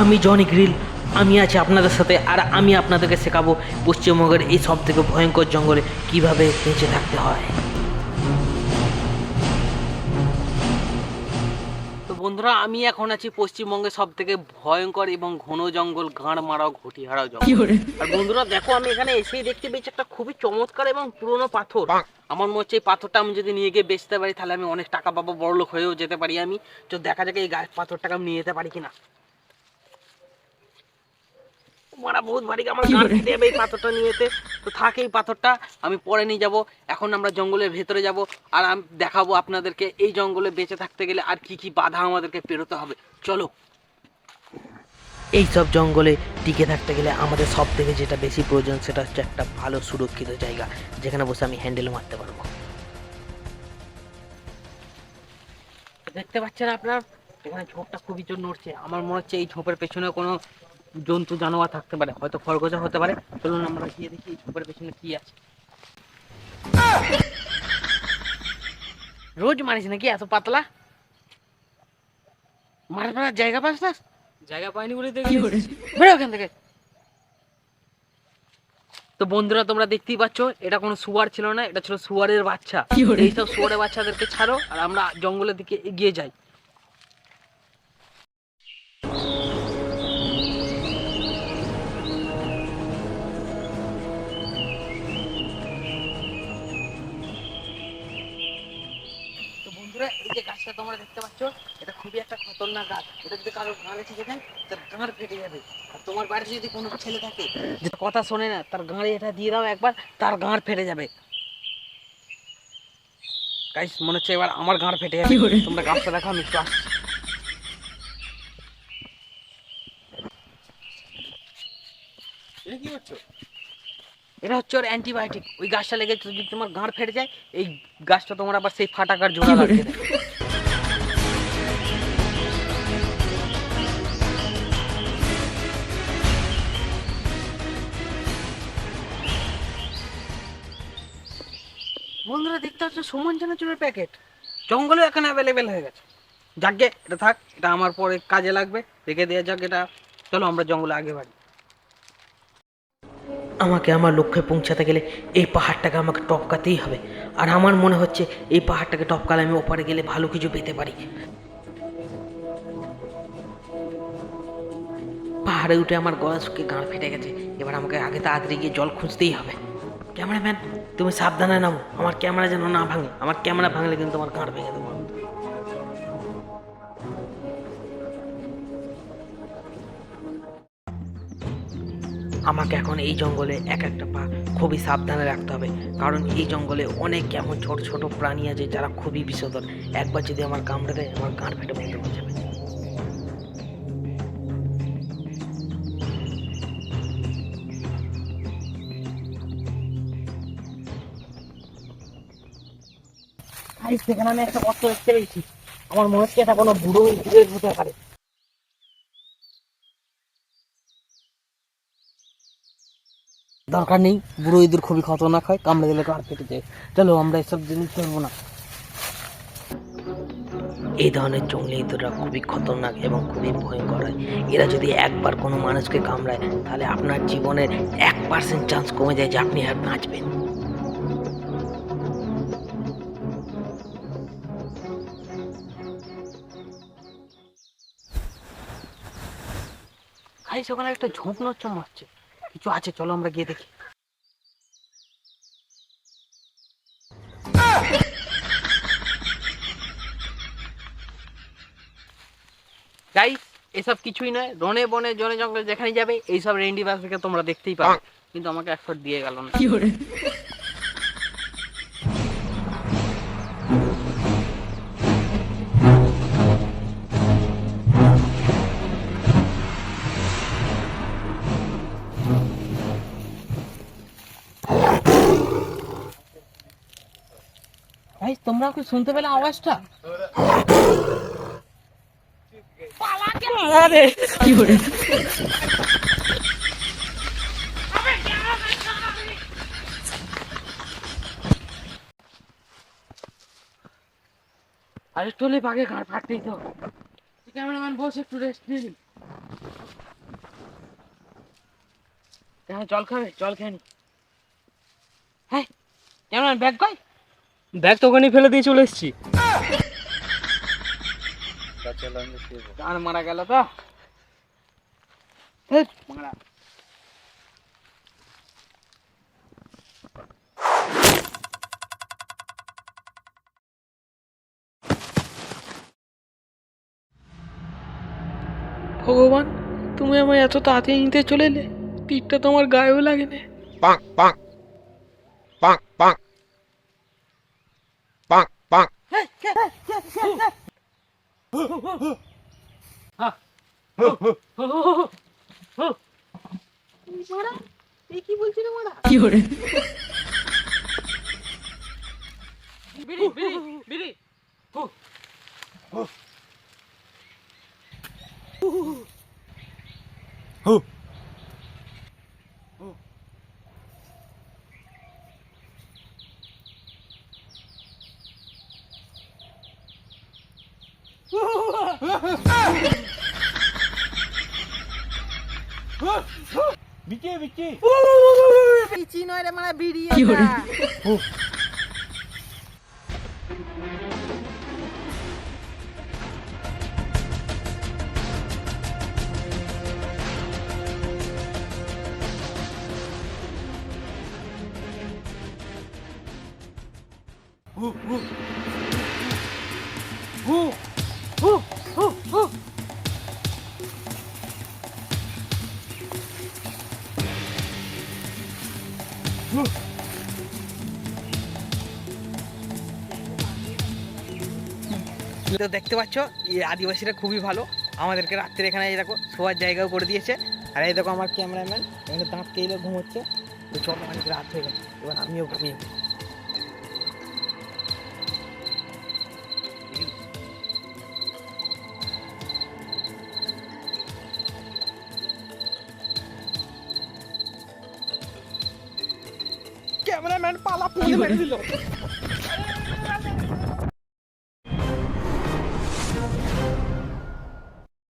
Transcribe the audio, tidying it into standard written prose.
আমি Johnny grill, আমি আছি আপনাদের সাথে, আর আমি আপনাদেরকে শেখাবো পশ্চিমবঙ্গের এই সব থেকে ভয়ঙ্কর জঙ্গলে কিভাবে বেঁচে থাকতে হয়। তো বন্ধুরা, আমি এখন আছি পশ্চিমবঙ্গের সব থেকে ভয়ঙ্কর এবং ঘন জঙ্গল, গাঁড় মারাও ঘটি হারাও জঙ্গল। আর বন্ধুরা দেখো, আমি এখানে এসেই দেখতে পেয়েছি একটা খুবই চমৎকার এবং পুরনো পাথর। আমার মনে হচ্ছে এই পাথরটা আমি যদি নিয়ে গিয়ে বেচতে পারি তাহলে আমি অনেক টাকা পাবো, বড়লোক হয়েও যেতে পারি আমি। তো দেখা যাক এই পাথরটাকে আমি নিয়ে যেতে পারি কিনা। মারা বহুত ভারী, আমার গান ফেটে যাবে এই পাথরটা নিয়ে যেতে। তো থাকে এই পাথরটা আমি পরে নিয়ে যাব। এখন আমরা জঙ্গলের ভেতরে যাব, আর আমি দেখাবো আপনাদেরকে এই জঙ্গলে বেঁচে থাকতে গেলে আর কি কি বাধা আমাদেরকে পেরোতে হবে। চলো। এই সব জঙ্গলে টিকে থাকতে গেলে আমাদের সব থেকে যেটা বেশি প্রয়োজন সেটা হচ্ছে একটা ভালো সুরক্ষিত জায়গা, যেখানে বসে আমি হ্যান্ডেল মারতে পারবো। দেখতে পাচ্ছেন আপনার, এখানে ঝোপটা খুবই জোর নড়ছে। আমার মনে হচ্ছে এই ঝোপের পেছনে কোনো জন্তু জানোয়ার থাকতে পারে, হয়তো খরগোশ হতে পারে। চলুন আমরা গিয়ে দেখি এই ঝোপের পেছনে কি আছে। রোজ মারিস নাকি এত পাতলা? মারার জায়গা পাস না? জায়গা পাইনি বলে বেরো ওখান থেকে। তো বন্ধুরা, তোমরা দেখতেই পাচ্ছ এটা কোনো শুয়ার ছিল না, এটা ছিল শুয়ারের বাচ্চা। এইসব শুয়ারের বাচ্চাদেরকে ছাড়ো আর আমরা জঙ্গলের দিকে এগিয়ে যাই। তো বন্ধুরা, এই যে গাছটা তোমরা দেখতে পাচ্ছ, এটা খুবই একটা খতরনাক গাছ। এটা যদি কারো গাঁড়ে ঠিক যায় তার গাঁড় ফেটে যাবে। আর তোমার বাড়িতে যদি কোনো ছেলে থাকে যে কথা শোনে না, তার গাঁড়ে এটা দিয়ে দাও একবার, তার গাঁড় ফেটে যাবে। গাইস, মনে হচ্ছে এবার আমার গাঁড় ফেটে যাবে। তোমরা গাছটা দেখো, আমি একটু আসছি। কি করছো? এটা হচ্ছে ওর অ্যান্টিবায়োটিক। ওই গাছটা লেগে যদি তোমার গাঁড় ফেটে যায়, এই গাছটা তোমার আবার সেই ফাটাকার জোড়া লাগিয়ে দেয়। বন্ধুরা দেখতে হচ্ছে সুমন চানাচুরের প্যাকেট জঙ্গলে এখানে অ্যাভেলেবেল হয়ে গেছে। যাকে এটা থাক, এটা আমার পরে কাজে লাগবে, রেখে দেওয়া যাক এটা। চলো আমরা জঙ্গলে আগে বাড়ি। আমাকে আমার লক্ষ্যে পৌঁছাতে গেলে এই পাহাড়টাকে আমাকে টপকাতেই হবে। আর আমার মনে হচ্ছে এই পাহাড়টাকে টপকালে আমি ওপারে গেলে ভালো কিছু পেতে পারি। পাহাড়ে উঠে আমার গলা শুকিয়ে গাঁড় ফেটে গেছে। এবার আমাকে আগে তাড়াতাড়ি গিয়ে জল খুঁজতেই হবে। ক্যামেরাম্যান, তুমি সাবধানে নামো, আমার ক্যামেরা যেন না ভাঙে। আমার ক্যামেরা ভাঙলে কিন্তু আমার গাঁড় ভেঙে দেবো। আমাকে এখন এই জঙ্গলে এক একটা পা খুবই সাবধানে রাখতে হবে, কারণ এই জঙ্গলে অনেক এমন ছোট ছোট প্রাণী আছে যারা খুবই বিষধর। একবার যদি আমার কামড়ে দেয়, আমার গাঁড় ফেটে বন্ধ হয়ে যাবে। সেখানে আমি একটা গর্ত দেখতে পেয়েছি। আমার মনে হচ্ছে এটা কোনো বুড়ো ইঁদুরের হতে পারে। দরকার নেই, বুড়ো ইঁদুর খুবই খতরনাক হয়, কামড়ে দিলে গাঁড় ফেটে যায়। চলো আমরা এসব জিনিস ধরবো না। এই ধরনের জঙ্গলি ইঁদুররা খুবই খতরনাক এবং খুবই ভয়ঙ্কর হয়। এরা যদি একবার কোনো মানুষকে কামড়ায়, তাহলে আপনার জীবনের 1% চান্স কমে যায় যে আপনি আর বাঁচবেন। খাই ওখানে একটা ঝোঁক নড়ছে, মারছে কিছু আছে, চলো আমরা গিয়ে দেখি। গাইস, এসব কিছুই নয়, রনে বনে জনে জঙ্গলে যেখানে যাবে এইসব রেন্ডি বাসকে তোমরা দেখতেই পাবে। কিন্তু আমাকে এক শট দিয়ে গেল না। গাইস, তোমরা কি শুনতে পেলে আওয়াজটা? আরে কি করে? আরে চলে বাগে গাঁড় ফাটতেই তো। ক্যামেরাম্যান বসে একটু রেস্ট নিন। হ্যাঁ জল খাবে, জল খেয়ে নি। হ্যাঁ কেমন ব্যাগ কই? ব্যাগ তো ওখানে ফেলে দিয়ে চলে এসেছি। গান মারা গেল তো। হেৎ, মারা। ভগবান, তুমি আমায় এত তাড়াতাড়ি নিতে চলে এলে, তীরটা তো আমার গায়েও লাগে না। Bonk, bonk. Bonk, bonk. Bonk, bonk. কি বলছিল মারা? বিড়ি বিড়ি বিড়ি। বিচি নয় রে মারা, বিড়ি এটা। তো দেখতে পাচ্ছ এই আদিবাসীরা খুবই ভালো, আমাদেরকে রাত্রে এখানে এই দেখো শোয়ার জায়গাও করে দিয়েছে। আর এই দেখো আমার ক্যামেরাম্যান এখানে দাঁত কেইলে ঘুমোচ্ছে। তো চলো, অনেক রাত হয়ে গেছে, এবার আমিও ঘুমিয়ে পড়ি। ক্যামেরাম্যান পালা, পুড়ে মেরে দিল।